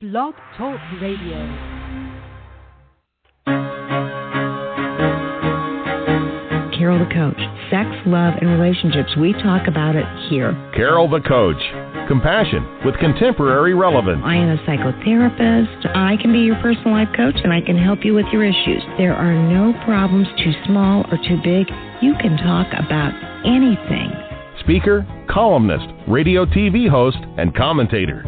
Blog Talk Radio. Carol the Coach. Sex, love, and relationships. We talk about it here. Carol the Coach. Compassion with contemporary relevance. I am a psychotherapist. I can be your personal life coach, and I can help you with your issues. There are no problems too small or too big. You can talk about anything. Speaker, columnist, radio TV host, and commentator.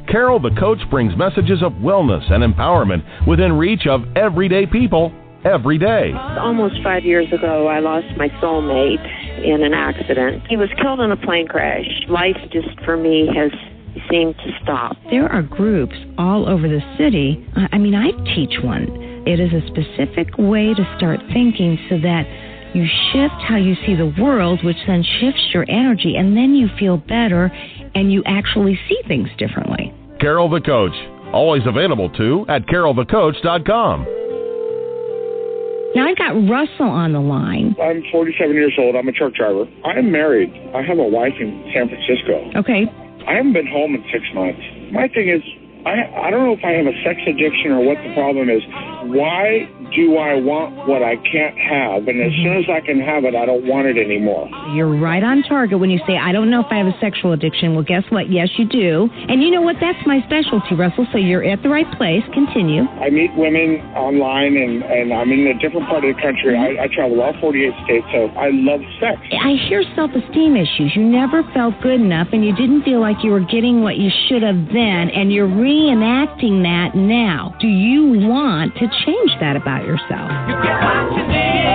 Carol the Coach brings messages of wellness and empowerment within reach of everyday people every day. Almost 5 years ago, I lost my soulmate in an accident. He was killed in a plane crash. Life just, for me, has seemed to stop. There are groups all over the city. I teach one. It is a specific way to start thinking so that you shift how you see the world, which then shifts your energy, and then you feel better and you actually see things differently. Carol the Coach. Always available, too, at carolthecoach.com. Now, I've got Russell on the line. I'm 47 years old. I'm a truck driver. I'm married. I have a wife in San Francisco. Okay. I haven't been home in 6 months. My thing is, I don't know if I have a sex addiction or what the problem is. Why do I want what I can't have? And as soon as I can have it, I don't want it anymore. You're right on target when you say, I don't know if I have a sexual addiction. Well, guess what? Yes, you do. And you know what? That's my specialty, Russell, so you're at the right place. Continue. I meet women online, and I'm in a different part of the country. I travel all 48 states, so I love sex. I hear self-esteem issues. You never felt good enough, and you didn't feel like you were getting what you should have then, and you're reenacting that now. Do you want to change that about yourself? You get what you need.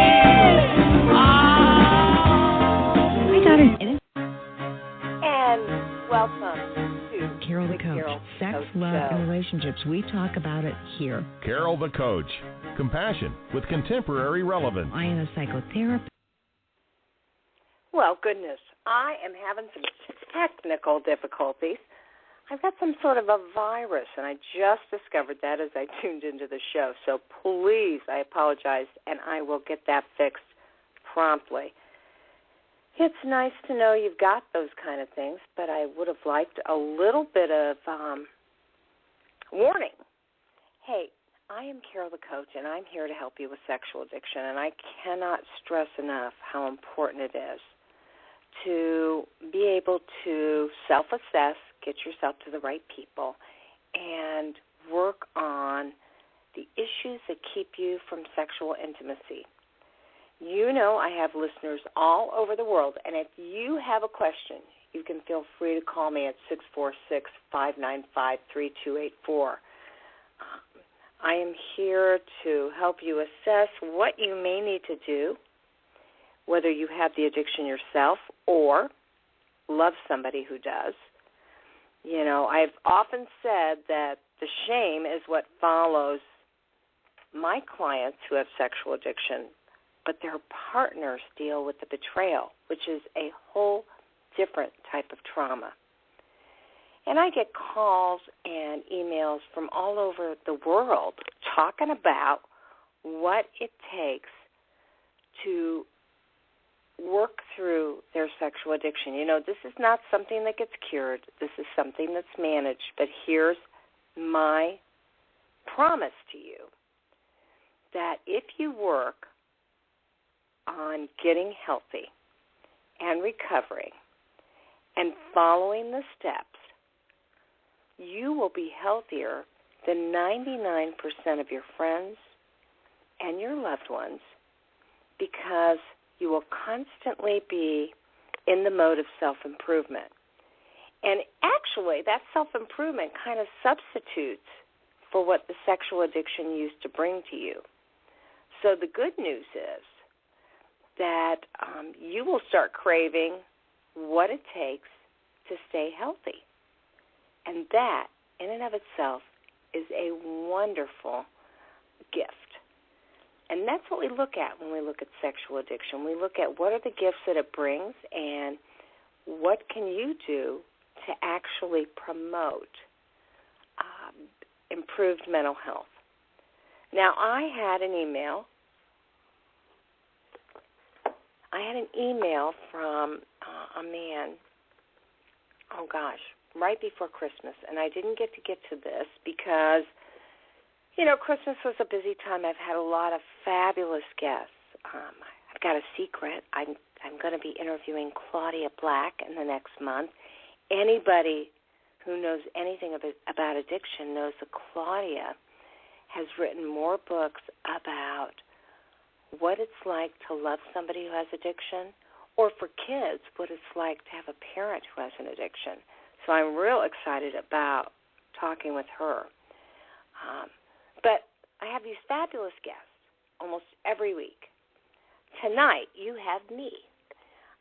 I got it. And welcome to Carol the Coach. Carol Sex, Coach love, Show. and relationships. We talk about it here. Carol the Coach. Compassion with contemporary relevance. I am a psychotherapist. Well, goodness, I am having some technical difficulties. I've got some sort of a virus, and I just discovered that as I tuned into the show. So please, I apologize, and I will get that fixed promptly. It's nice to know you've got those kind of things, but I would have liked a little bit of warning. Hey, I am Carol the Coach, and I'm here to help you with sexual addiction, and I cannot stress enough how important it is to be able to self-assess, get yourself to the right people, and work on the issues that keep you from sexual intimacy. You know I have listeners all over the world, and if you have a question, you can feel free to call me at 646-595-3284. I am here to help you assess what you may need to do, whether you have the addiction yourself or love somebody who does. You know, I've often said that the shame is what follows my clients who have sexual addiction, but their partners deal with the betrayal, which is a whole different type of trauma. And I get calls and emails from all over the world talking about what it takes to work through their sexual addiction. You know, this is not something that gets cured. This is something that's managed. But here's my promise to you, that if you work on getting healthy and recovering and following the steps, you will be healthier than 99% of your friends and your loved ones, because you will constantly be in the mode of self-improvement. And actually, that self-improvement kind of substitutes for what the sexual addiction used to bring to you. So the good news is that you will start craving what it takes to stay healthy. And that, in and of itself, is a wonderful gift. And that's what we look at when we look at sexual addiction. We look at what are the gifts that it brings and what can you do to actually promote improved mental health. Now, I had an email from a man, right before Christmas, and I didn't get to this because, Christmas was a busy time. I've had a lot of fabulous guests. I've got a secret. I'm going to be interviewing Claudia Black in the next month. Anybody who knows anything about addiction knows that Claudia has written more books about what it's like to love somebody who has addiction, or for kids, what it's like to have a parent who has an addiction. So I'm real excited about talking with her. But I have these fabulous guests almost every week. Tonight, you have me.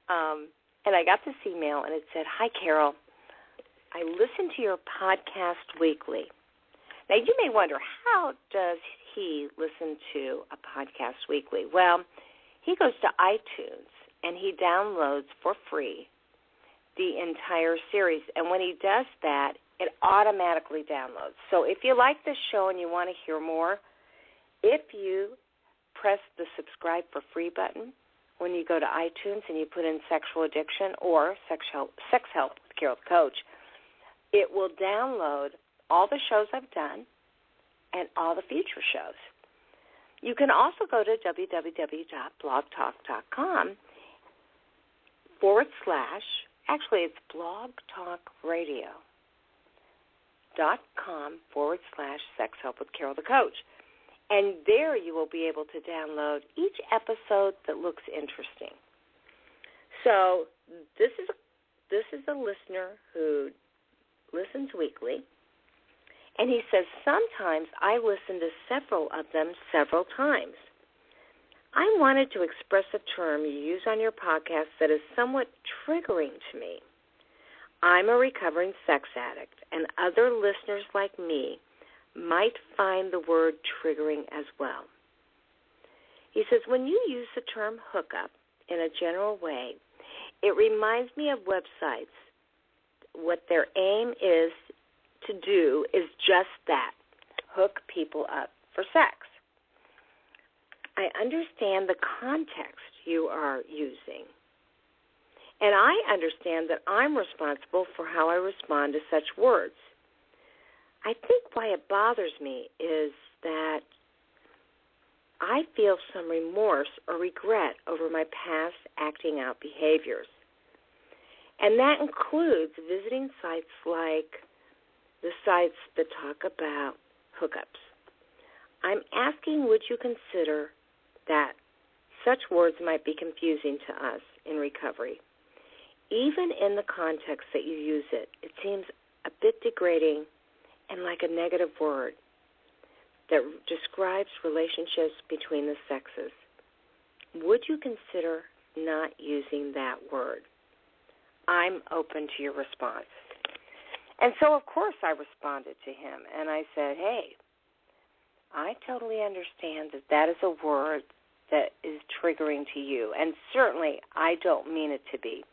And I got this email, and it said, "Hi, Carol. I listen to your podcast weekly." Now, you may wonder, how does he listen to a podcast weekly? Well, he goes to iTunes, and he downloads for free the entire series. And when he does that, it automatically downloads. So if you like this show and you want to hear more, if you press the subscribe for free button when you go to iTunes and you put in sexual addiction or sex help with Carol the Coach, it will download all the shows I've done and all the future shows. You can also go to www.blogtalk.com / actually it's blogtalkradio.com / sex help with Carol the Coach. And there you will be able to download each episode that looks interesting. So this is a listener who listens weekly, and he says, sometimes I listen to several of them several times. I wanted to express a term you use on your podcast that is somewhat triggering to me. I'm a recovering sex addict, and other listeners like me might find the word triggering as well. He says, when you use the term hookup in a general way, it reminds me of websites. What their aim is to do is just that, hook people up for sex. I understand the context you are using, and I understand that I'm responsible for how I respond to such words. I think why it bothers me is that I feel some remorse or regret over my past acting out behaviors. And that includes visiting sites like the sites that talk about hookups. I'm asking, would you consider that such words might be confusing to us in recovery? Even in the context that you use it, it seems a bit degrading and like a negative word that describes relationships between the sexes. Would you consider not using that word? I'm open to your response. And so, of course, I responded to him, and I said, hey, I totally understand that that is a word that is triggering to you, and certainly I don't mean it to be.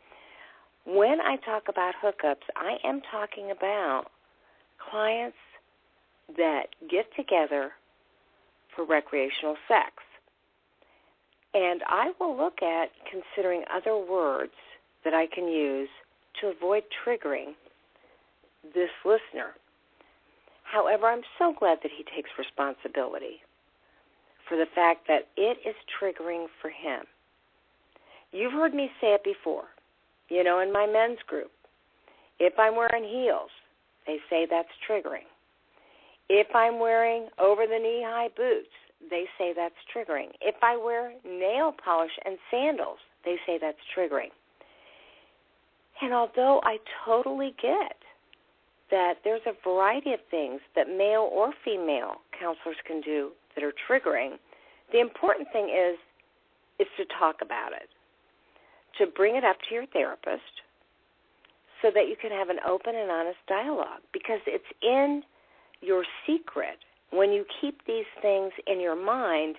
When I talk about hookups, I am talking about clients that get together for recreational sex. And I will look at considering other words that I can use to avoid triggering this listener. However, I'm so glad that he takes responsibility for the fact that it is triggering for him. You've heard me say it before, in my men's group. If I'm wearing heels, they say that's triggering. If I'm wearing over-the-knee-high boots, they say that's triggering. If I wear nail polish and sandals, they say that's triggering. And although I totally get that there's a variety of things that male or female counselors can do that are triggering, the important thing is to talk about it, to bring it up to your therapist so that you can have an open and honest dialogue, because it's in your secret. When you keep these things in your mind,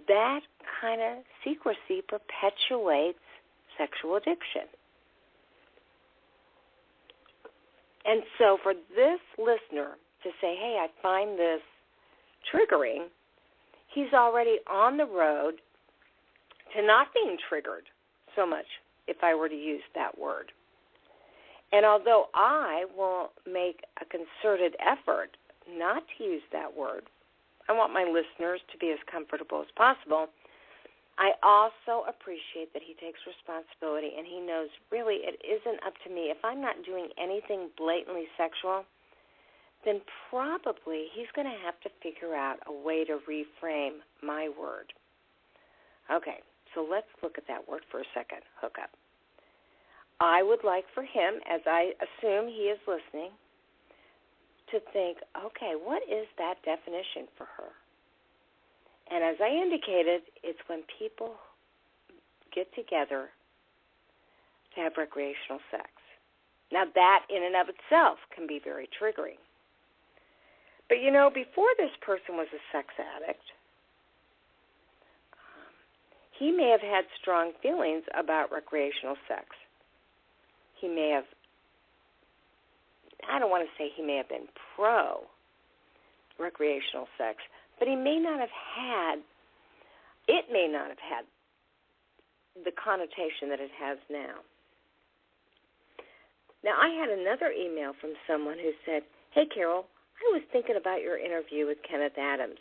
that kind of secrecy perpetuates sexual addiction. And so for this listener to say, hey, I find this triggering, he's already on the road to not being triggered so much, if I were to use that word. And although I will make a concerted effort not to use that word, I want my listeners to be as comfortable as possible, I also appreciate that he takes responsibility and he knows really it isn't up to me. If I'm not doing anything blatantly sexual, then probably he's going to have to figure out a way to reframe my word. Okay, so let's look at that word for a second, hookup. I would like for him, as I assume he is listening, to think, okay, what is that definition for her? And as I indicated, it's when people get together to have recreational sex. Now, that in and of itself can be very triggering. But, you know, before this person was a sex addict, he may have had strong feelings about recreational sex. He may have, I don't want to say he may have been pro-recreational sex, but he may not have had, it may not have had the connotation that it has now. Now, I had another email from someone who said, hey, Carol, I was thinking about your interview with Kenneth Adams.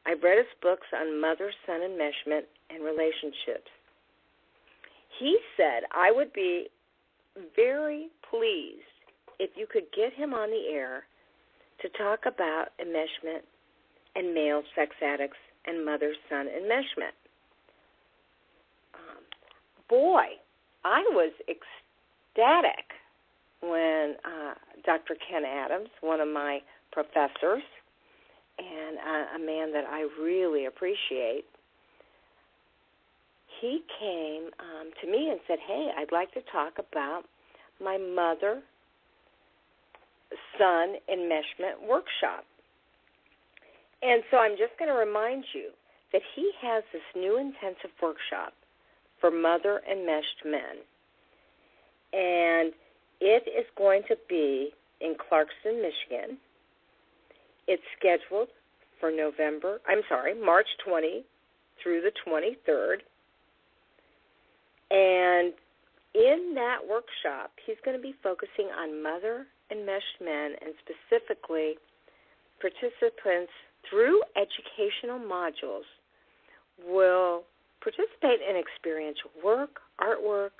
I've read his books on mother-son enmeshment and relationships. He said I would be very pleased if you could get him on the air to talk about enmeshment and male sex addicts and mother-son enmeshment. Boy, I was ecstatic when Dr. Ken Adams, one of my professors, and a man that I really appreciate, he came to me and said, hey, I'd like to talk about my mother-son enmeshment workshop. And so I'm just going to remind you that he has this new intensive workshop for mother enmeshed men. And it is going to be in Clarkston, Michigan. It's scheduled for March 20 through the 23rd. And in that workshop, he's going to be focusing on mother enmeshed men, and specifically participants through educational modules will participate in experiential work, artwork,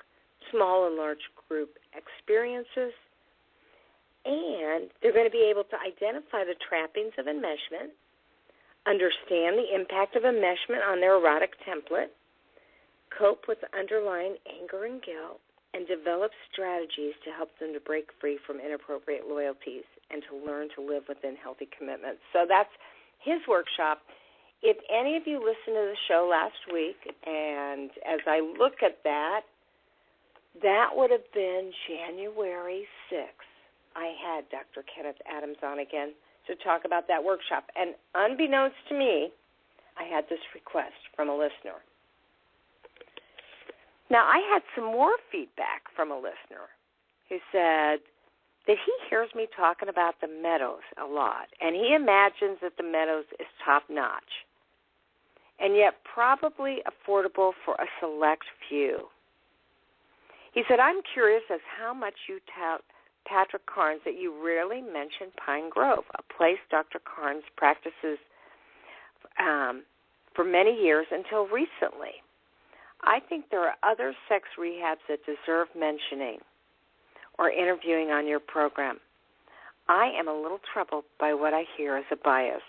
small and large group experiences, and they're going to be able to identify the trappings of enmeshment, understand the impact of enmeshment on their erotic template, cope with underlying anger and guilt, and develop strategies to help them to break free from inappropriate loyalties and to learn to live within healthy commitments. So that's his workshop. If any of you listened to the show last week, and as I look at that, that would have been January 6th. I had Dr. Kenneth Adams on again to talk about that workshop. And unbeknownst to me, I had this request from a listener. Now, I had some more feedback from a listener who said that he hears me talking about the Meadows a lot, and he imagines that the Meadows is top-notch and yet probably affordable for a select few. He said, I'm curious as how much you tout Patrick Carnes that you rarely mention Pine Grove, a place Dr. Carnes practices for many years until recently. I think there are other sex rehabs that deserve mentioning or interviewing on your program. I am a little troubled by what I hear as a bias.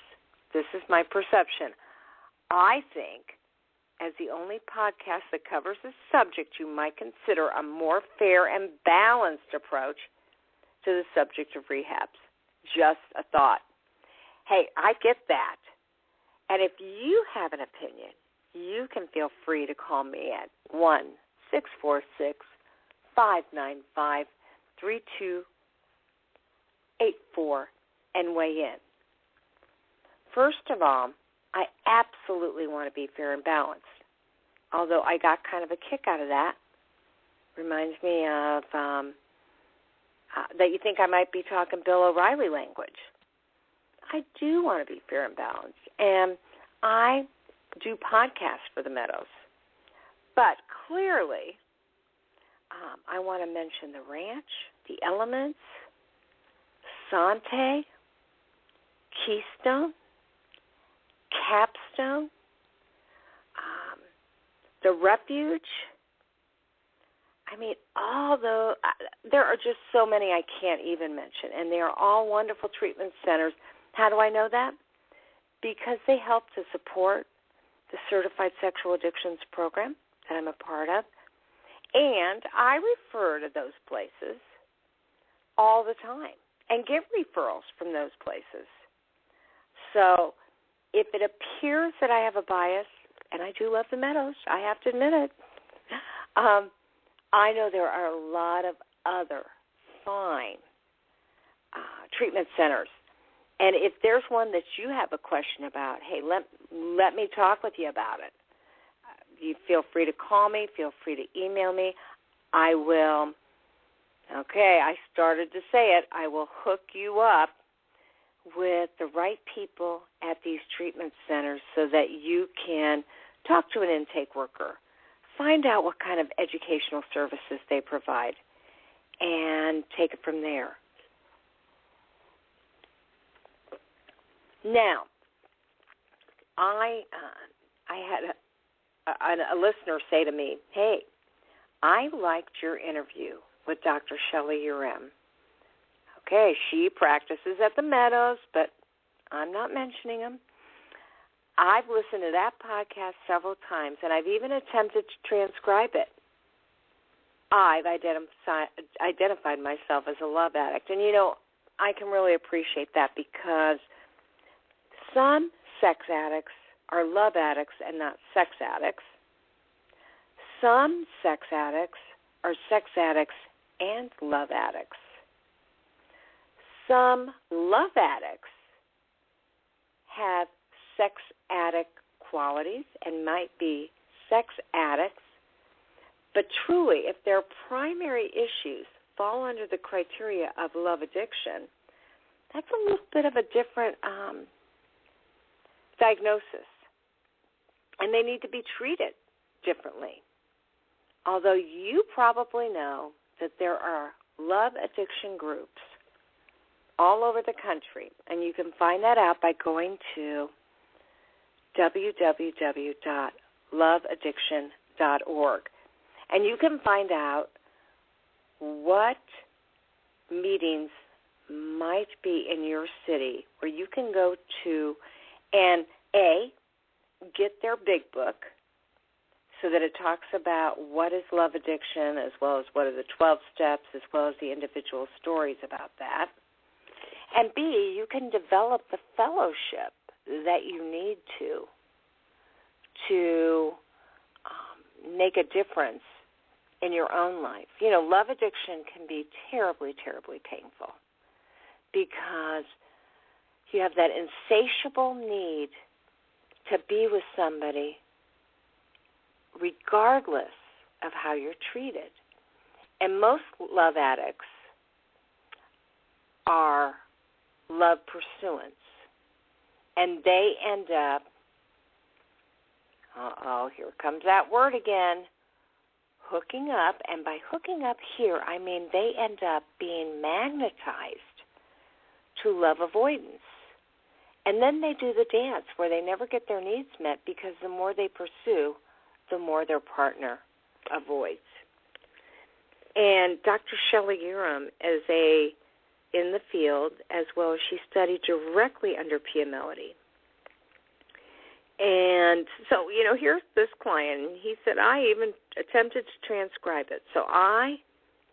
This is my perception. I think, as the only podcast that covers this subject, you might consider a more fair and balanced approach to the subject of rehabs. Just a thought. Hey, I get that. And if you have an opinion, you can feel free to call me at 1-646-595-3284 and weigh in. First of all, I absolutely want to be fair and balanced, although I got kind of a kick out of that. Reminds me of that you think I might be talking Bill O'Reilly language. I do want to be fair and balanced, and I do podcasts for the Meadows. But clearly, I want to mention the ranch, The Elements, Sante, Keystone, Capstone, The Refuge. I mean, there are just so many I can't even mention, and they are all wonderful treatment centers. How do I know that? Because they help to support the Certified Sexual Addictions Program that I'm a part of, and I refer to those places all the time and get referrals from those places. So if it appears that I have a bias, and I do love the Meadows, I have to admit it, I know there are a lot of other fine treatment centers. And if there's one that you have a question about, hey, let me talk with you about it. You feel free to call me, feel free to email me. I will, I started to say it, I will hook you up with the right people at these treatment centers so that you can talk to an intake worker, find out what kind of educational services they provide, and take it from there. Now, I had a listener say to me, hey, I liked your interview with Dr. Shelley Urem. Okay, she practices at the Meadows, but I'm not mentioning them. I've listened to that podcast several times, and I've even attempted to transcribe it. I've identified myself as a love addict. And, I can really appreciate that because some sex addicts are love addicts and not sex addicts. Some sex addicts are sex addicts and love addicts. Some love addicts have sex addict qualities and might be sex addicts, but truly, if their primary issues fall under the criteria of love addiction, that's a little bit of a different diagnosis, and they need to be treated differently. Although you probably know that there are love addiction groups all over the country, and you can find that out by going to www.loveaddiction.org. And you can find out what meetings might be in your city where you can go to and, A, get their big book so that it talks about what is love addiction as well as what are the 12 steps as well as the individual stories about that. And B, you can develop the fellowship that you need to make a difference in your own life. Love addiction can be terribly, terribly painful because you have that insatiable need to be with somebody regardless of how you're treated. And most love addicts are love pursuants. And they end up, here comes that word again, hooking up. And by hooking up here, I mean they end up being magnetized to love avoidance. And then they do the dance where they never get their needs met because the more they pursue, the more their partner avoids. And Dr. Shelley Urem is in the field, as well as she studied directly under Pia Mellody. And so, here's this client, and he said, I even attempted to transcribe it. So I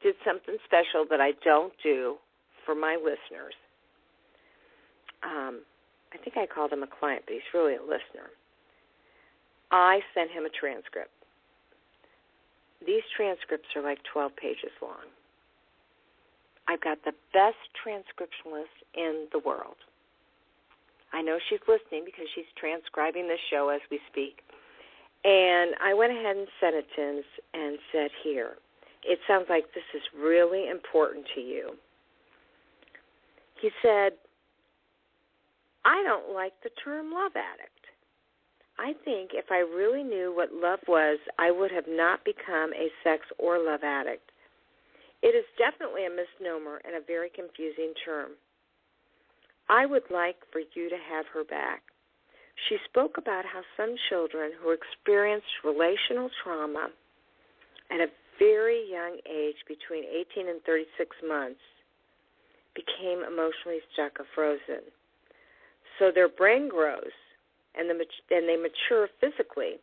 did something special that I don't do for my listeners. I think I called him a client, but he's really a listener. I sent him a transcript. These transcripts are like 12 pages long. I've got the best transcriptionist in the world. I know she's listening because she's transcribing this show as we speak. And I went ahead and sent it to him and said, here, it sounds like this is really important to you. He said, I don't like the term love addict. I think if I really knew what love was, I would have not become a sex or love addict. It is definitely a misnomer and a very confusing term. I would like for you to have her back. She spoke about how some children who experienced relational trauma at a very young age, between 18 and 36 months, became emotionally stuck or frozen. So their brain grows and they mature physically,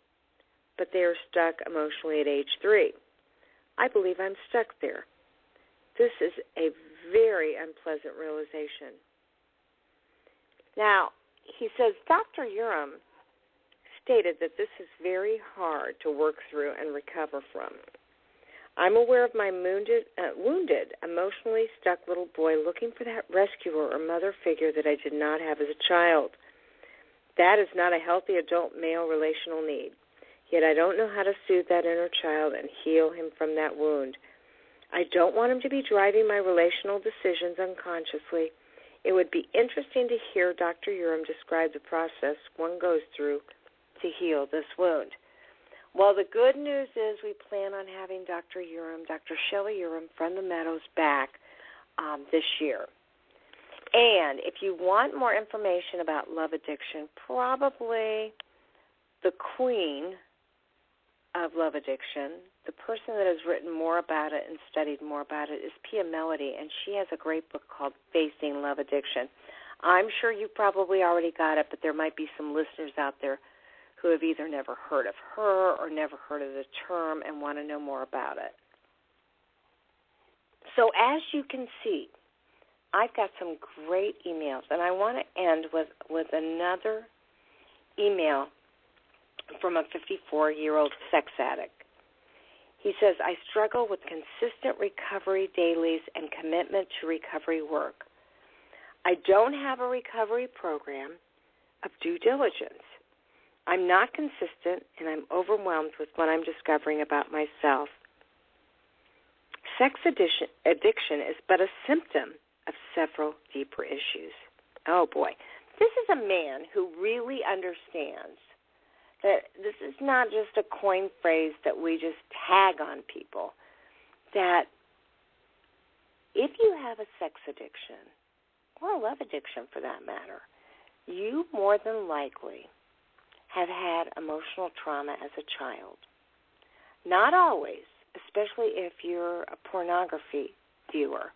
but they are stuck emotionally at age 3. I believe I'm stuck there. This is a very unpleasant realization. Now, he says, Dr. Urim stated that this is very hard to work through and recover from. I'm aware of my wounded, emotionally stuck little boy looking for that rescuer or mother figure that I did not have as a child. That is not a healthy adult male relational need. Yet I don't know how to soothe that inner child and heal him from that wound. I don't want him to be driving my relational decisions unconsciously. It would be interesting to hear Dr. Urim describe the process one goes through to heal this wound. Well, the good news is we plan on having Dr. Urim, Dr. Shelley Urim from the Meadows back this year. And if you want more information about love addiction, probably the queen of love addiction, the person that has written more about it and studied more about it is Pia Melody, and she has a great book called Facing Love Addiction. I'm sure you probably already got it, but there might be some listeners out there who have either never heard of her or never heard of the term and want to know more about it. So as you can see, I've got some great emails, and I want to end with another email from a 54-year-old sex addict. He says, I struggle with consistent recovery dailies and commitment to recovery work. I don't have a recovery program of due diligence. I'm not consistent, and I'm overwhelmed with what I'm discovering about myself. Sex addiction is but a symptom of several deeper issues. Oh, boy. This is a man who really understands that this is not just a coin phrase that we just tag on people, that if you have a sex addiction, or a love addiction for that matter, you more than likely have had emotional trauma as a child. Not always, especially if you're a pornography viewer,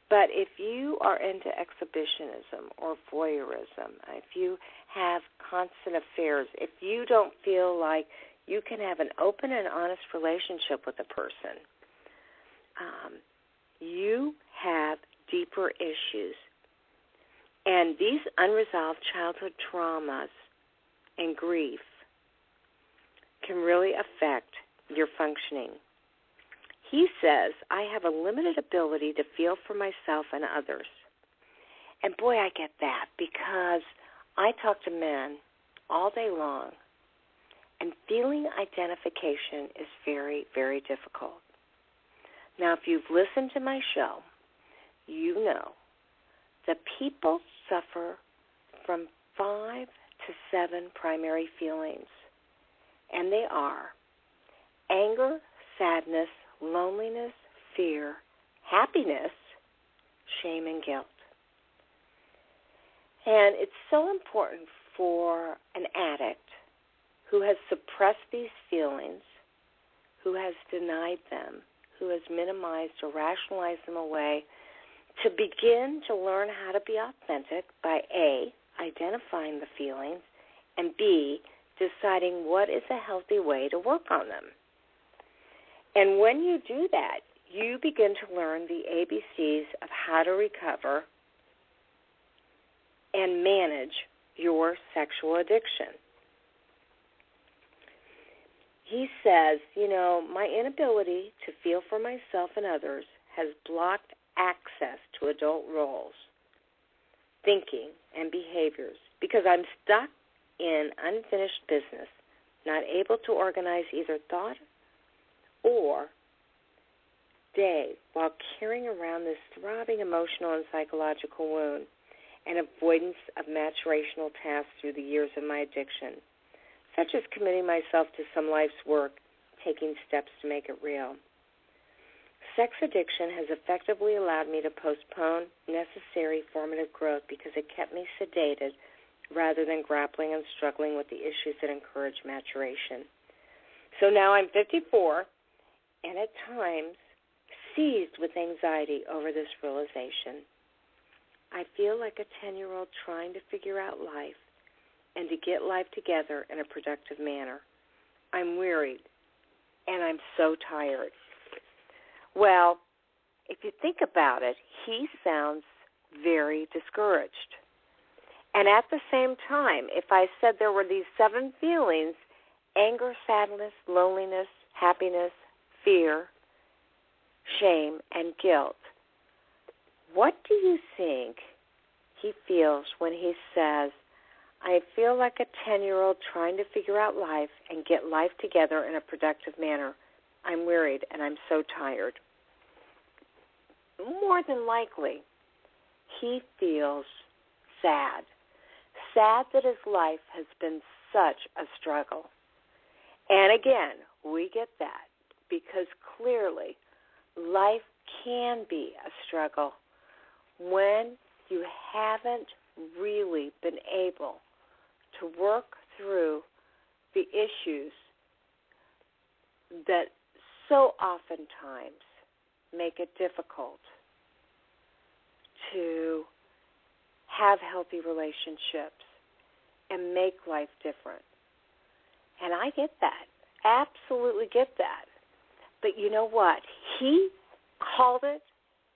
but if you are into exhibitionism or voyeurism, if you have constant affairs, if you don't feel like you can have an open and honest relationship with a person, you have deeper issues. And these unresolved childhood traumas and grief can really affect your functioning. He says, I have a limited ability to feel for myself and others. And boy, I get that, because I talk to men all day long, and feeling identification is very, very difficult. Now, if you've listened to my show, you know that people suffer from 5 to 7 primary feelings, and they are anger, sadness, loneliness, fear, happiness, shame, and guilt. And it's so important for an addict who has suppressed these feelings, who has denied them, who has minimized or rationalized them away, to begin to learn how to be authentic by A, identifying the feelings, and B, deciding what is a healthy way to work on them. And when you do that, you begin to learn the ABCs of how to recover and manage your sexual addiction. He says, my inability to feel for myself and others has blocked access to adult roles, thinking, and behaviors because I'm stuck in unfinished business, not able to organize either thought or day while carrying around this throbbing emotional and psychological wound and avoidance of maturational tasks through the years of my addiction, such as committing myself to some life's work, taking steps to make it real. Sex addiction has effectively allowed me to postpone necessary formative growth because it kept me sedated rather than grappling and struggling with the issues that encourage maturation. So now I'm 54 and at times seized with anxiety over this realization. I feel like a 10-year-old trying to figure out life and to get life together in a productive manner. I'm wearied and I'm so tired. Well, if you think about it, he sounds very discouraged. And at the same time, if I said there were these 7 feelings, anger, sadness, loneliness, happiness, fear, shame, and guilt, what do you think he feels when he says, I feel like a 10-year-old trying to figure out life and get life together in a productive manner. I'm wearied and I'm so tired. More than likely, he feels sad. Sad that his life has been such a struggle. And again, we get that because clearly life can be a struggle when you haven't really been able to work through the issues that so oftentimes make it difficult to have healthy relationships and make life different. And I get that, absolutely get that. But you know what? He called it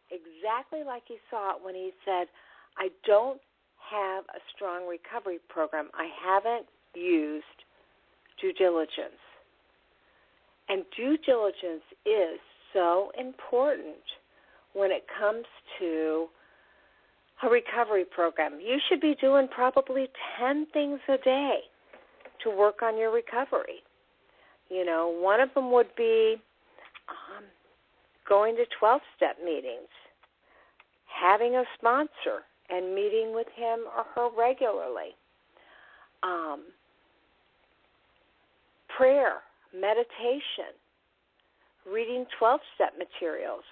exactly like he saw it when he said, I don't have a strong recovery program. I haven't used due diligence. And due diligence is so important when it comes to a recovery program. You should be doing probably 10 things a day to work on your recovery. You know, one of them would be going to 12-step meetings, having a sponsor and meeting with him or her regularly, prayer, meditation, reading 12-step materials,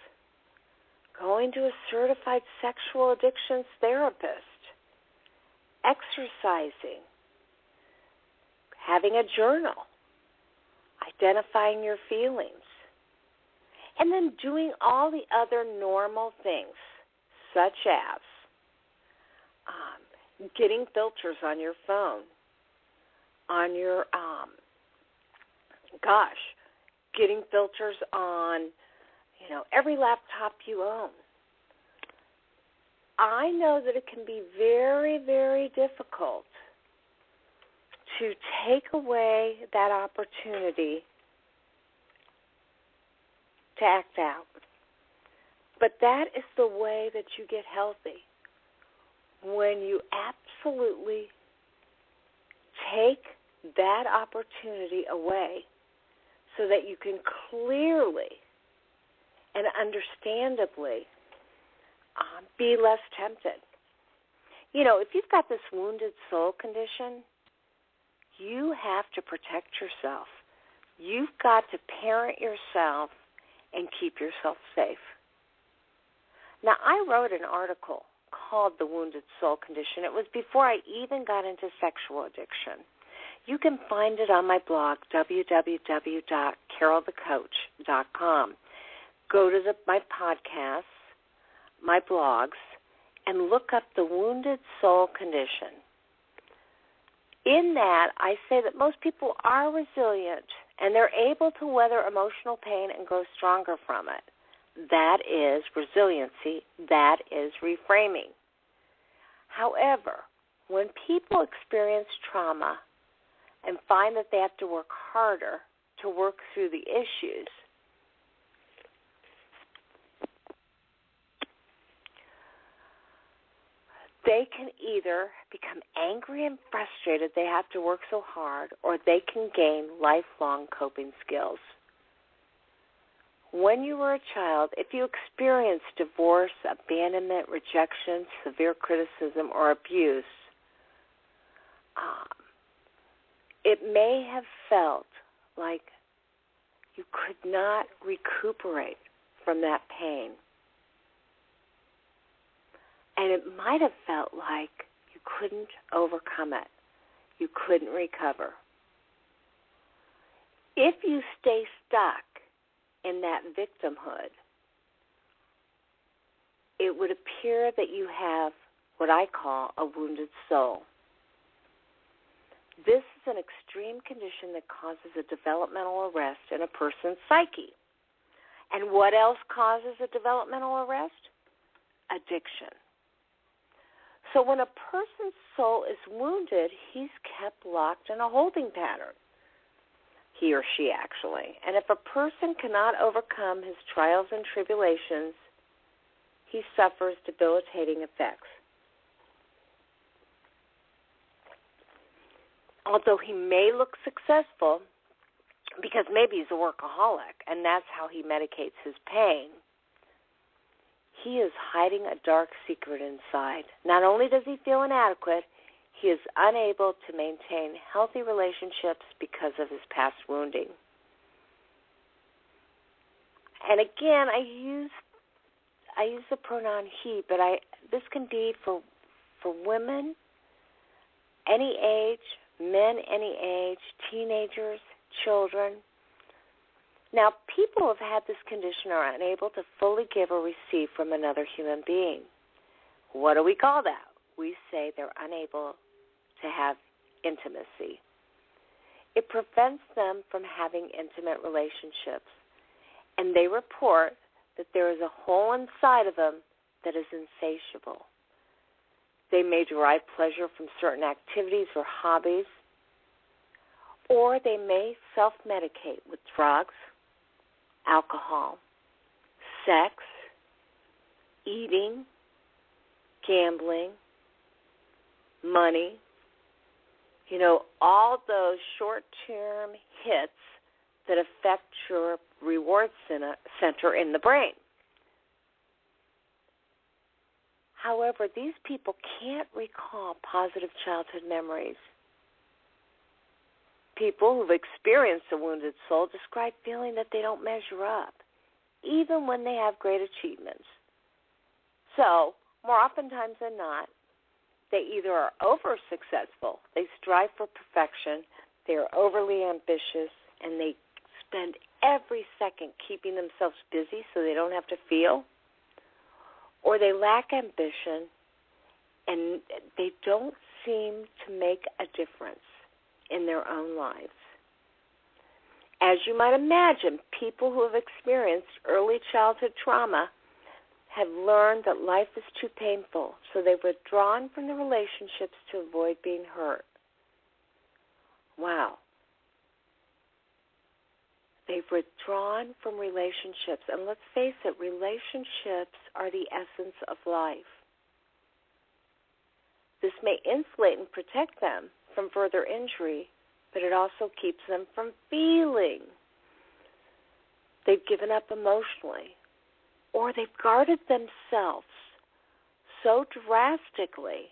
going to a certified sexual addictions therapist, exercising, having a journal, identifying your feelings, and then doing all the other normal things, such as getting filters on your phone, on your, getting filters on, every laptop you own. I know that it can be very, very difficult to take away that opportunity to act out. But that is the way that you get healthy, when you absolutely take that opportunity away so that you can clearly and understandably be less tempted. If you've got this wounded soul condition, you have to protect yourself. You've got to parent yourself and keep yourself safe. Now, I wrote an article called The Wounded Soul Condition. It was before I even got into sexual addiction. You can find it on my blog, www.carolthecoach.com. Go to my podcasts, my blogs, and look up The Wounded Soul Condition. In that, I say that most people are resilient and they're able to weather emotional pain and grow stronger from it. That is resiliency. That is reframing. However, when people experience trauma and find that they have to work harder to work through the issues, they can either become angry and frustrated they have to work so hard, or they can gain lifelong coping skills. When you were a child, if you experienced divorce, abandonment, rejection, severe criticism, or abuse, it may have felt like you could not recuperate from that pain. And it might have felt like you couldn't overcome it. You couldn't recover. If you stay stuck in that victimhood, it would appear that you have what I call a wounded soul. This is an extreme condition that causes a developmental arrest in a person's psyche. And what else causes a developmental arrest? Addiction. So when a person's soul is wounded, he's kept locked in a holding pattern. He or she, actually. And if a person cannot overcome his trials and tribulations, he suffers debilitating effects. Although he may look successful, because maybe he's a workaholic, and that's how he medicates his pain, he is hiding a dark secret inside. Not only does he feel inadequate, he is unable to maintain healthy relationships because of his past wounding. And again, I use the pronoun he, but this can be for women, any age, men any age, teenagers, children. Now, people who have had this condition are unable to fully give or receive from another human being. What do we call that? We say they're unable to have intimacy. It prevents them from having intimate relationships, and they report that there is a hole inside of them that is insatiable. They may derive pleasure from certain activities or hobbies, or they may self-medicate with drugs, alcohol, sex, eating, gambling, money, all those short-term hits that affect your reward center in the brain. However, these people can't recall positive childhood memories. People who've experienced a wounded soul describe feeling that they don't measure up, even when they have great achievements. So, more oftentimes than not, they either are over-successful, they strive for perfection, they are overly ambitious, and they spend every second keeping themselves busy so they don't have to feel, or they lack ambition and they don't seem to make a difference in their own lives. As you might imagine, people who have experienced early childhood trauma have learned that life is too painful, so they've withdrawn from the relationships to avoid being hurt. Wow. They've withdrawn from relationships, and let's face it, relationships are the essence of life. This may insulate and protect them from further injury, but it also keeps them from feeling. They've given up emotionally, or they've guarded themselves so drastically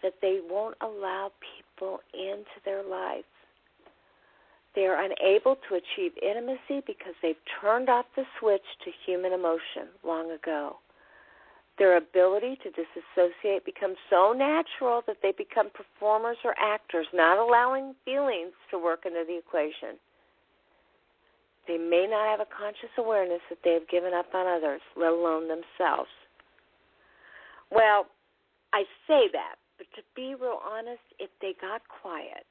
that they won't allow people into their lives. They are unable to achieve intimacy because they've turned off the switch to human emotion long ago. Their ability to disassociate becomes so natural that they become performers or actors, not allowing feelings to work into the equation. They may not have a conscious awareness that they have given up on others, let alone themselves. Well, I say that, but to be real honest, if they got quiet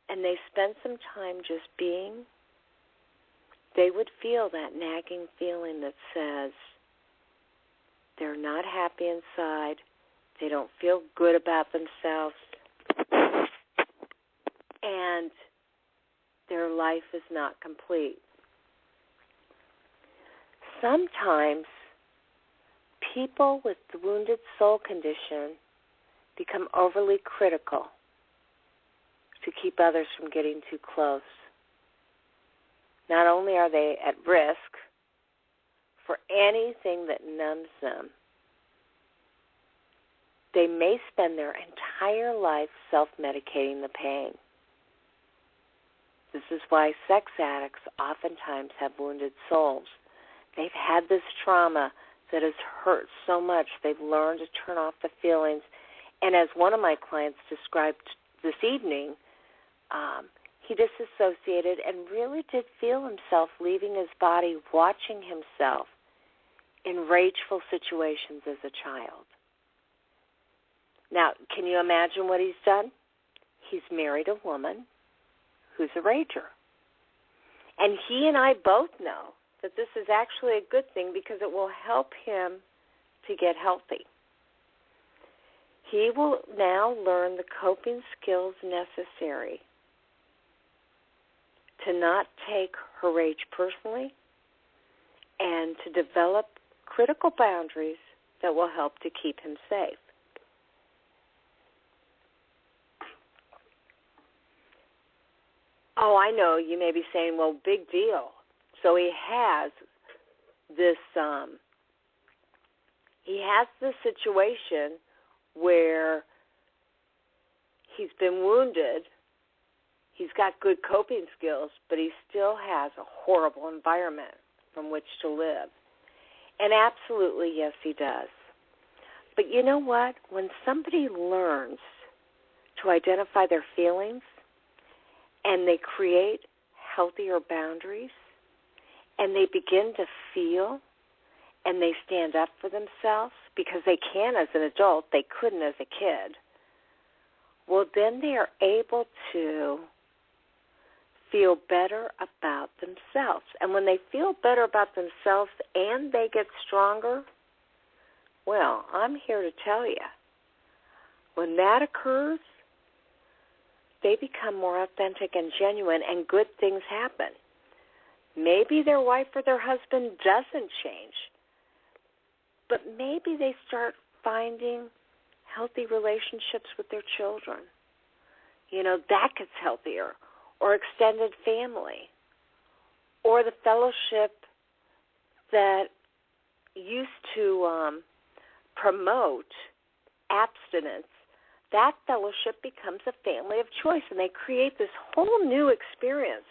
and they spent some time just being, they would feel that nagging feeling that says they're not happy inside, they don't feel good about themselves, and their life is not complete. Sometimes people with the wounded soul condition become overly critical to keep others from getting too close. Not only are they at risk for anything that numbs them, they may spend their entire life self-medicating the pain. This is why sex addicts oftentimes have wounded souls. They've had this trauma that has hurt so much, they've learned to turn off the feelings. And as one of my clients described this evening, he disassociated and really did feel himself leaving his body, watching himself in rageful situations as a child. Now, can you imagine what he's done? He's married a woman who's a rager. And he and I both know that this is actually a good thing because it will help him to get healthy. He will now learn the coping skills necessary to not take her rage personally and to develop critical boundaries that will help to keep him safe. Oh, I know, you may be saying, well, big deal. So he has this situation where he's been wounded, he's got good coping skills, but he still has a horrible environment from which to live. And absolutely, yes, he does. But you know what? When somebody learns to identify their feelings and they create healthier boundaries and they begin to feel and they stand up for themselves because they can as an adult, they couldn't as a kid, well, then they are able to feel better about themselves. And when they feel better about themselves and they get stronger, well, I'm here to tell you, when that occurs, they become more authentic and genuine and good things happen. Maybe their wife or their husband doesn't change, but maybe they start finding healthy relationships with their children. You know, that gets healthier. Or extended family, or the fellowship that used to promote abstinence, that fellowship becomes a family of choice, and they create this whole new experience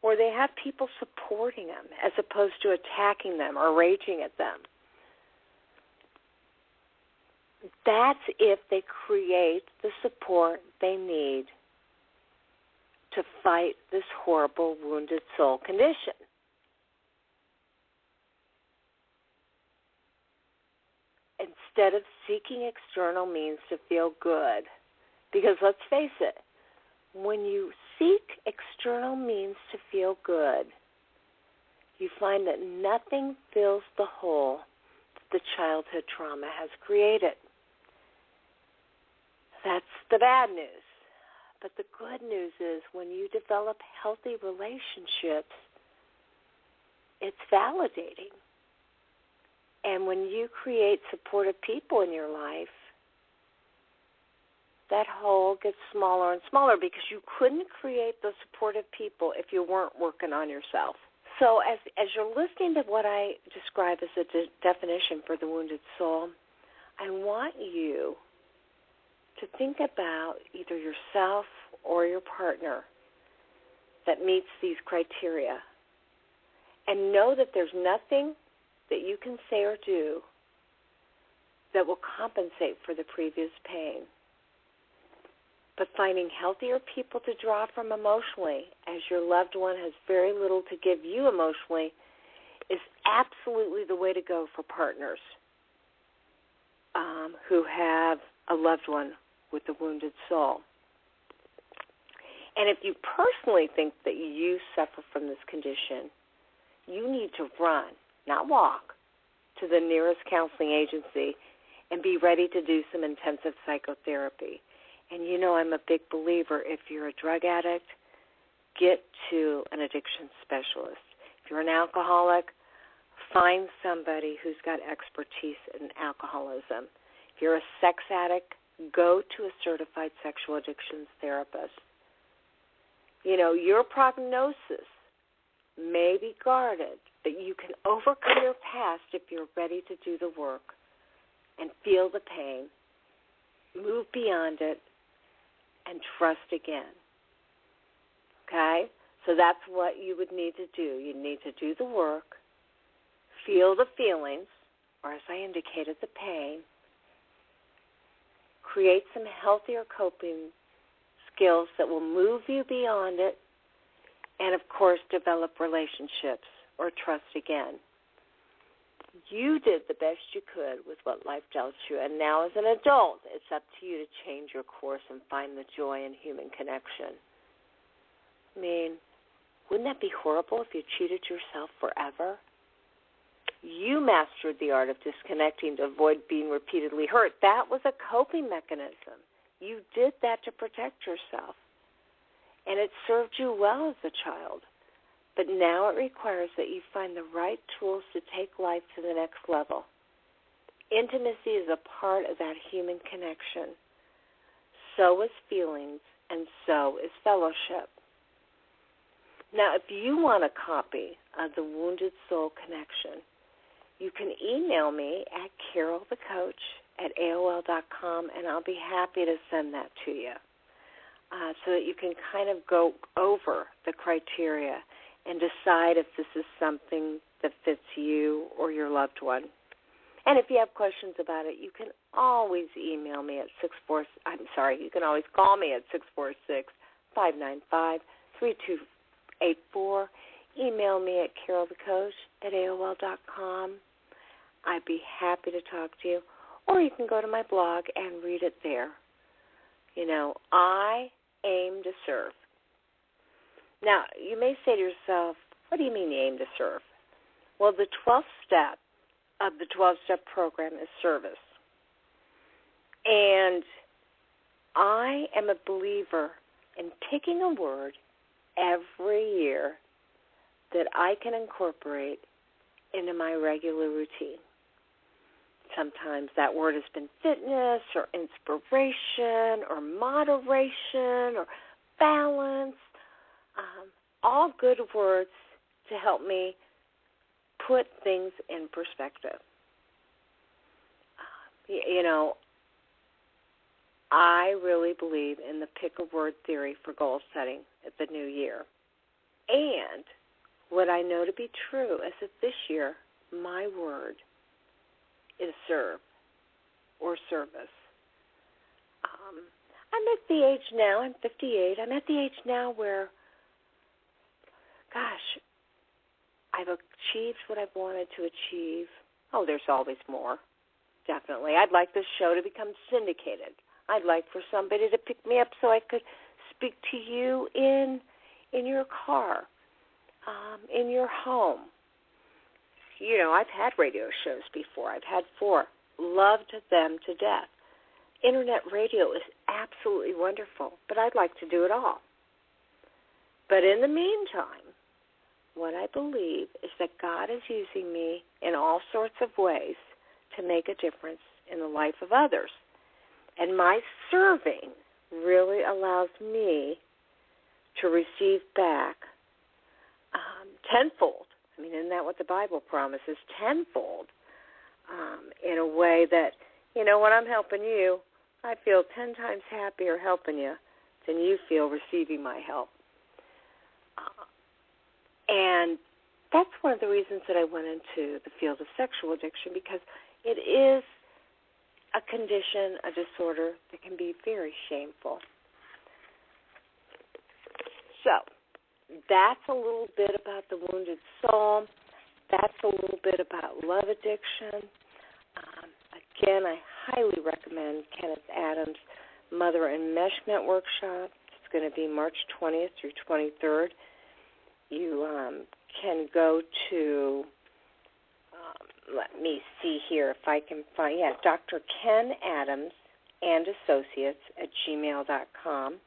where they have people supporting them as opposed to attacking them or raging at them. That's if they create the support they need to fight this horrible wounded soul condition. Instead of seeking external means to feel good, because let's face it, when you seek external means to feel good, you find that nothing fills the hole that the childhood trauma has created. That's the bad news. But the good news is when you develop healthy relationships, it's validating. And when you create supportive people in your life, that hole gets smaller and smaller because you couldn't create those supportive people if you weren't working on yourself. So as you're listening to what I describe as a definition for the wounded soul, I want you to think about either yourself or your partner that meets these criteria, and know that there's nothing that you can say or do that will compensate for the previous pain. But finding healthier people to draw from emotionally, as your loved one has very little to give you emotionally, is absolutely the way to go for partners who have a loved one with a wounded soul. And if you personally think that you suffer from this condition, you need to run, not walk, to the nearest counseling agency and be ready to do some intensive psychotherapy. And you know I'm a big believer, if you're a drug addict, get to an addiction specialist. If you're an alcoholic, find somebody who's got expertise in alcoholism. If you're a sex addict, go to a certified sexual addictions therapist. You know, your prognosis may be guarded, but you can overcome your past if you're ready to do the work and feel the pain, move beyond it, and trust again. Okay? So that's what you would need to do. You need to do the work, feel the feelings, or as I indicated, the pain. Create some healthier coping skills that will move you beyond it. And, of course, develop relationships or trust again. You did the best you could with what life dealt you. And now as an adult, it's up to you to change your course and find the joy in human connection. I mean, wouldn't that be horrible if you cheated yourself forever? You mastered the art of disconnecting to avoid being repeatedly hurt. That was a coping mechanism. You did that to protect yourself. And it served you well as a child. But now it requires that you find the right tools to take life to the next level. Intimacy is a part of that human connection. So is feelings, and so is fellowship. Now, if you want a copy of the Wounded Soul Connection, you can email me at carolthecoach@aol.com, and I'll be happy to send that to you so that you can kind of go over the criteria and decide if this is something that fits you or your loved one. And if you have questions about it, you can always email me at you can always call me at 646-595-3284. Email me at carolthecoach@aol.com. I'd be happy to talk to you. Or you can go to my blog and read it there. You know, I aim to serve. Now, you may say to yourself, what do you mean you aim to serve? Well, the 12th step of the 12-step program is service. And I am a believer in picking a word every year that I can incorporate into my regular routine. Sometimes that word has been fitness or inspiration or moderation or balance, all good words to help me put things in perspective. You know, I really believe in the pick a word theory for goal setting at the new year. And what I know to be true is that this year, my word is serve or service. I'm at the age now, I'm 58, I'm at the age now where, gosh, I've achieved what I've wanted to achieve. Oh, there's always more, definitely. I'd like this show to become syndicated. I'd like for somebody to pick me up so I could speak to you in your car, in your home. You know, I've had radio shows before. I've had 4. Loved them to death. Internet radio is absolutely wonderful, but I'd like to do it all. But in the meantime, what I believe is that God is using me in all sorts of ways to make a difference in the life of others. And my serving really allows me to receive back tenfold. I mean, isn't that what the Bible promises? Tenfold, in a way that, you know, when I'm helping you, I feel 10 times happier helping you than you feel receiving my help. And that's one of the reasons that I went into the field of sexual addiction, because it is a condition, a disorder that can be very shameful. So that's a little bit about the wounded soul. That's a little bit about love addiction. Again, I highly recommend Kenneth Adams' Mother Enmeshment Workshop. It's going to be March 20th through 23rd. You can go to, let me see here if I can find, Dr. Ken Adams and Associates at gmail.com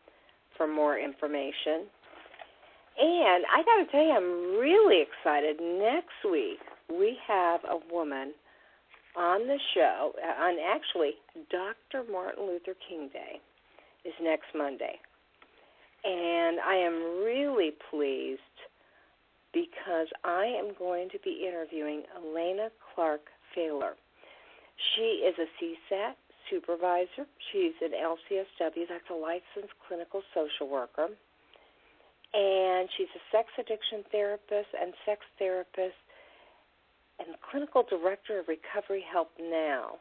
for more information. And I got to tell you, I'm really excited. Next week, we have a woman on the show, on actually Dr. Martin Luther King Day is next Monday. And I am really pleased because I am going to be interviewing Elena Clark Failer. She is a CSAT supervisor. She's an LCSW, that's a licensed clinical social worker. And she's a sex addiction therapist and sex therapist and Clinical Director of Recovery Help Now.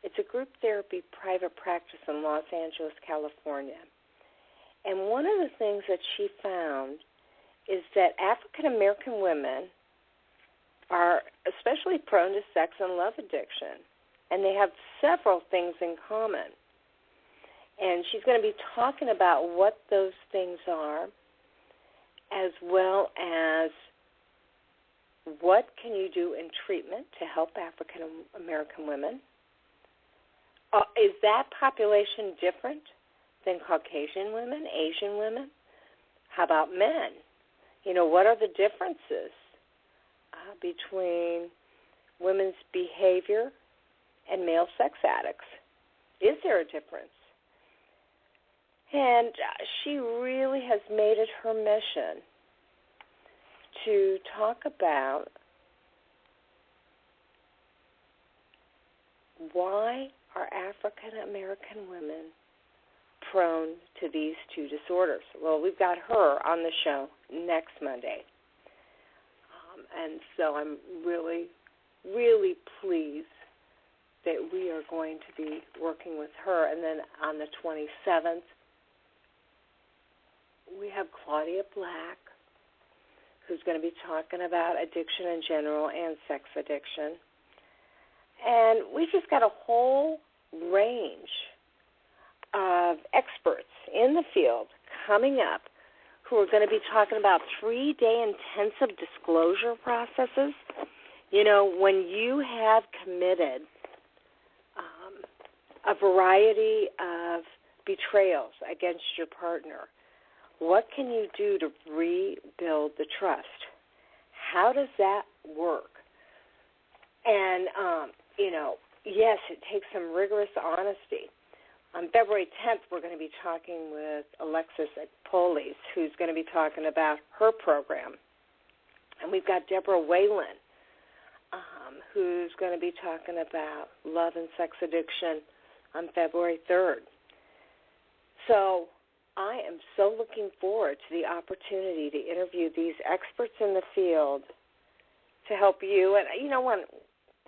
It's a group therapy private practice in Los Angeles, California. And one of the things that she found is that African American women are especially prone to sex and love addiction, and they have several things in common. And she's going to be talking about what those things are, as well as what can you do in treatment to help African American women. Is that population different than Caucasian women, Asian women? How about men? What are the differences between women's behavior and male sex addicts? Is there a difference? And she really has made it her mission to talk about why are African American women prone to these two disorders. Well, we've got her on the show next Monday. And so I'm really, really pleased that we are going to be working with her. And then on the 27th, we have Claudia Black, who's going to be talking about addiction in general and sex addiction. And we've just got a whole range of experts in the field coming up who are going to be talking about 3-day intensive disclosure processes. When you have committed a variety of betrayals against your partner, what can you do to rebuild the trust? How does that work? And, yes, it takes some rigorous honesty. On February 10th, we're going to be talking with Alexis Polis, who's going to be talking about her program. And we've got Debra Whalen, who's going to be talking about love and sex addiction on February 3rd. So I am so looking forward to the opportunity to interview these experts in the field to help you. And,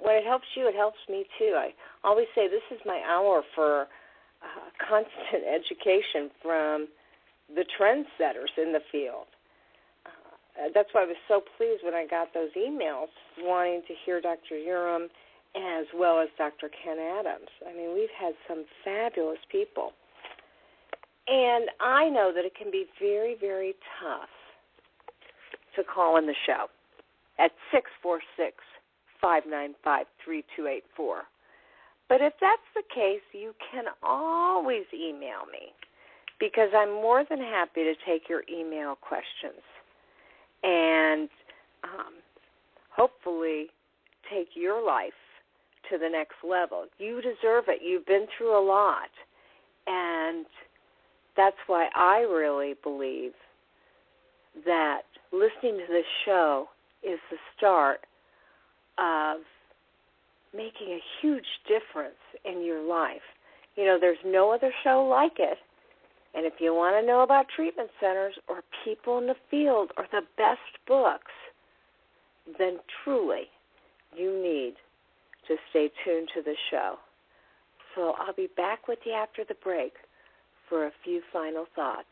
when it helps you, it helps me too. I always say this is my hour for constant education from the trendsetters in the field. That's why I was so pleased when I got those emails wanting to hear Dr. Urim as well as Dr. Ken Adams. I mean, we've had some fabulous people. And I know that it can be very, very tough to call in the show at 646-595-3284. But if that's the case, you can always email me because I'm more than happy to take your email questions and hopefully take your life to the next level. You deserve it. You've been through a lot. And that's why I really believe that listening to this show is the start of making a huge difference in your life. There's no other show like it. And if you want to know about treatment centers or people in the field or the best books, then truly you need to stay tuned to the show. So I'll be back with you after the break for a few final thoughts.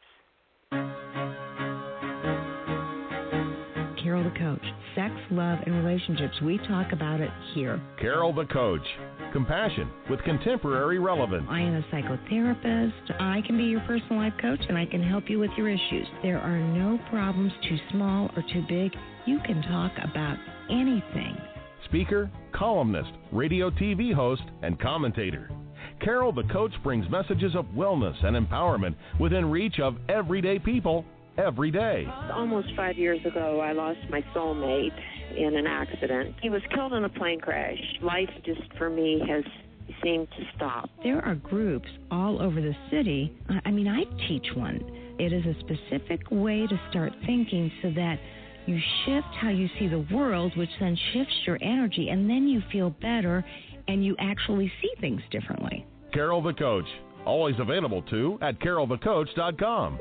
Carol the Coach. Sex, love, and relationships. We talk about it here. Carol the Coach. Compassion with contemporary relevance. I am a psychotherapist. I can be your personal life coach, and I can help you with your issues. There are no problems too small or too big. You can talk about anything. Speaker, columnist, radio TV host, and commentator. Carol the Coach brings messages of wellness and empowerment within reach of everyday people every day. Almost 5 years ago, I lost my soulmate in an accident. He was killed in a plane crash. Life just, for me, has seemed to stop. There are groups all over the city. I teach one. It is a specific way to start thinking so that you shift how you see the world, which then shifts your energy, and then you feel better and you actually see things differently. Carol the Coach. Always available, too, at carolthecoach.com.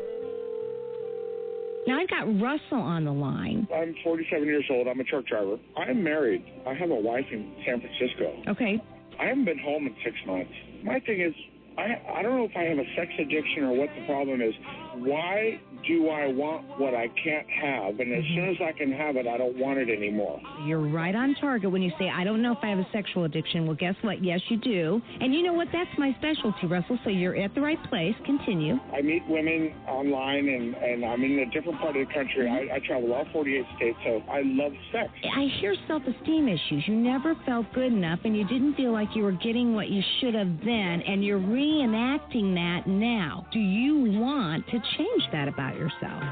Now, I've got Russell on the line. I'm 47 years old. I'm a truck driver. I'm married. I have a wife in San Francisco. Okay. I haven't been home in 6 months. My thing is, I don't know if I have a sex addiction or what the problem is. Why do I want what I can't have? And as soon as I can have it, I don't want it anymore. You're right on target when you say, I don't know if I have a sexual addiction. Well, guess what? Yes, you do. And you know what? That's my specialty, Russell, so you're at the right place. Continue. I meet women online, and I'm in a different part of the country. I travel all 48 states, so I love sex. I hear self-esteem issues. You never felt good enough, and you didn't feel like you were getting what you should have then, and you're reenacting that now. Do you want to change that about yourself?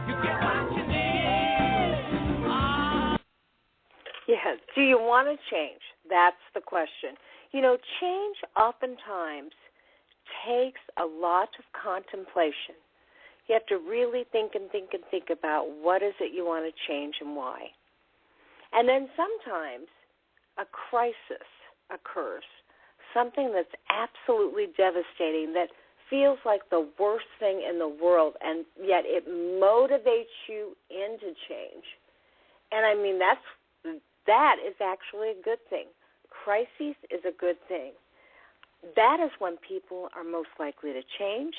Yes. Do you want to change? That's the question. You know, change oftentimes takes a lot of contemplation. You have to really think about what is it you want to change and why. And then sometimes a crisis occurs, something that's absolutely devastating that feels like the worst thing in the world, and yet it motivates you into change. And I mean, that is actually a good thing. Crises is a good thing. That is when people are most likely to change.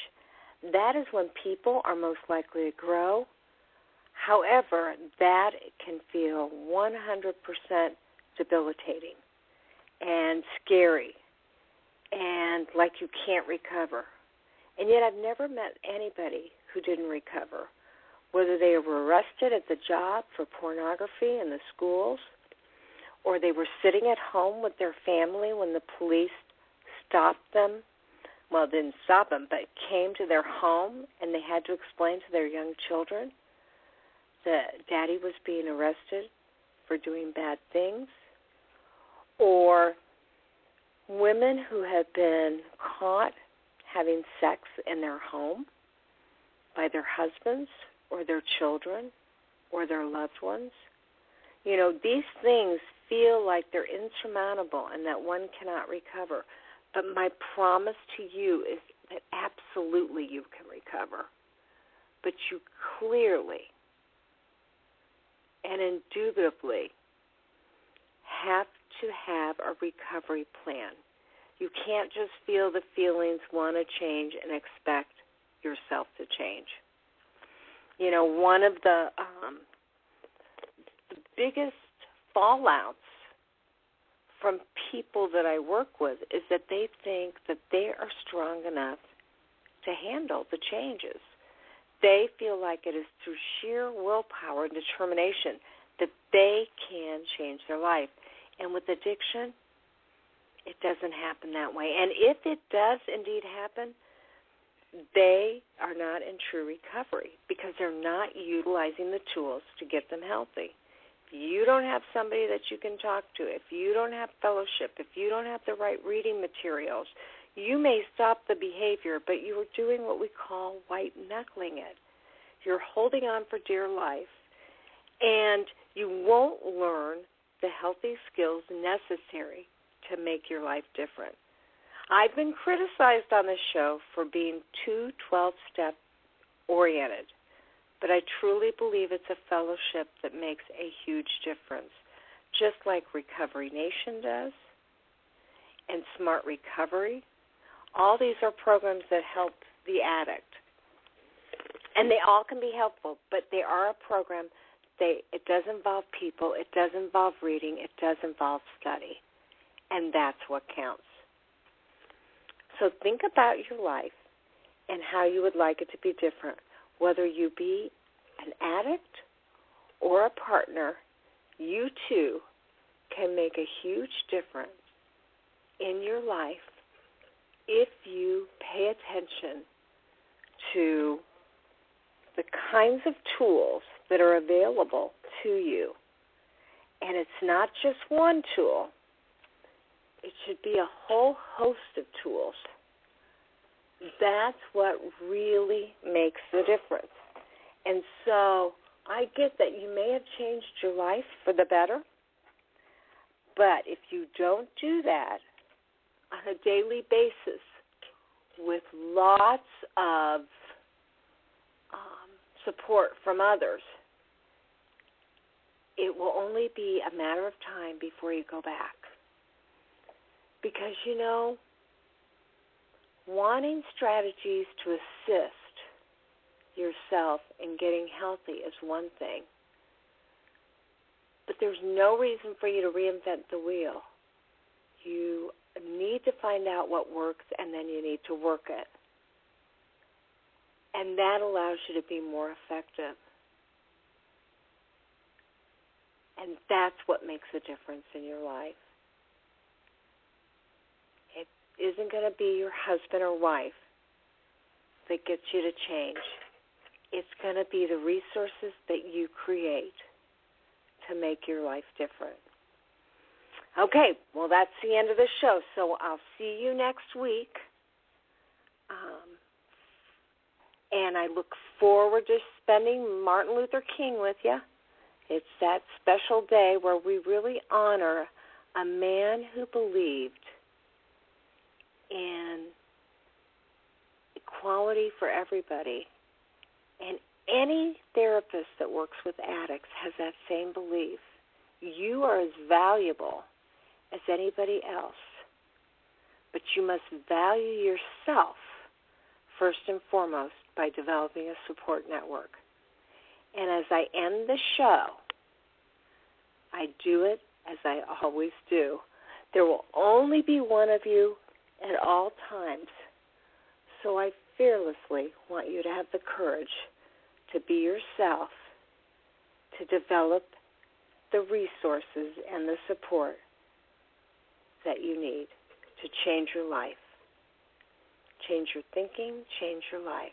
That is when people are most likely to grow. However, that can feel 100% debilitating and scary and like you can't recover. And yet I've never met anybody who didn't recover, whether they were arrested at the job for pornography in the schools, or they were sitting at home with their family when the police stopped them. Well, didn't stop them, but came to their home and they had to explain to their young children that Daddy was being arrested for doing bad things. Or women who have been caught having sex in their home by their husbands or their children or their loved ones. You know, these things feel like they're insurmountable and that one cannot recover. But my promise to you is that absolutely you can recover. But you clearly and indubitably have to have a recovery plan. You can't just feel the feelings, want to change, and expect yourself to change. You know, one of the biggest fallouts from people that I work with is that they think that they are strong enough to handle the changes. They feel like it is through sheer willpower and determination that they can change their life. And with addiction, it doesn't happen that way. And if it does indeed happen, they are not in true recovery because they're not utilizing the tools to get them healthy. If you don't have somebody that you can talk to, if you don't have fellowship, if you don't have the right reading materials, you may stop the behavior, but you are doing what we call white-knuckling it. You're holding on for dear life, and you won't learn the healthy skills necessary to make your life different. I've been criticized on this show for being too 12-step oriented, but I truly believe it's a fellowship that makes a huge difference, just like Recovery Nation does and Smart Recovery. All these are programs that help the addict, and they all can be helpful, but they are a program. It does involve people, it does involve reading, it does involve study, and that's what counts. So think about your life and how you would like it to be different. Whether you be an addict or a partner, you too can make a huge difference in your life if you pay attention to the kinds of tools that are available to you. And it's not just one tool. It should be a whole host of tools. That's what really makes the difference. And so I get that you may have changed your life for the better, but if you don't do that on a daily basis with lots of support from others, it will only be a matter of time before you go back. Because, wanting strategies to assist yourself in getting healthy is one thing. But there's no reason for you to reinvent the wheel. You need to find out what works, and then you need to work it. And that allows you to be more effective. And that's what makes a difference in your life. It isn't going to be your husband or wife that gets you to change. It's going to be the resources that you create to make your life different. Okay, well, that's the end of the show, so I'll see you next week. And I look forward to spending Martin Luther King with you. It's that special day where we really honor a man who believed in equality for everybody. And any therapist that works with addicts has that same belief. You are as valuable as anybody else, but you must value yourself first and foremost by developing a support network. And as I end the show, I do it as I always do. There will only be one of you at all times, so I fearlessly want you to have the courage to be yourself, to develop the resources and the support that you need to change your life. Change your thinking, change your life.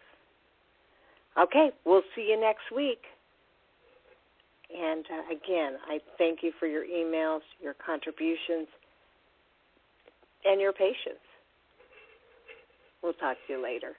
Okay, we'll see you next week. And again, I thank you for your emails, your contributions, and your patience. We'll talk to you later.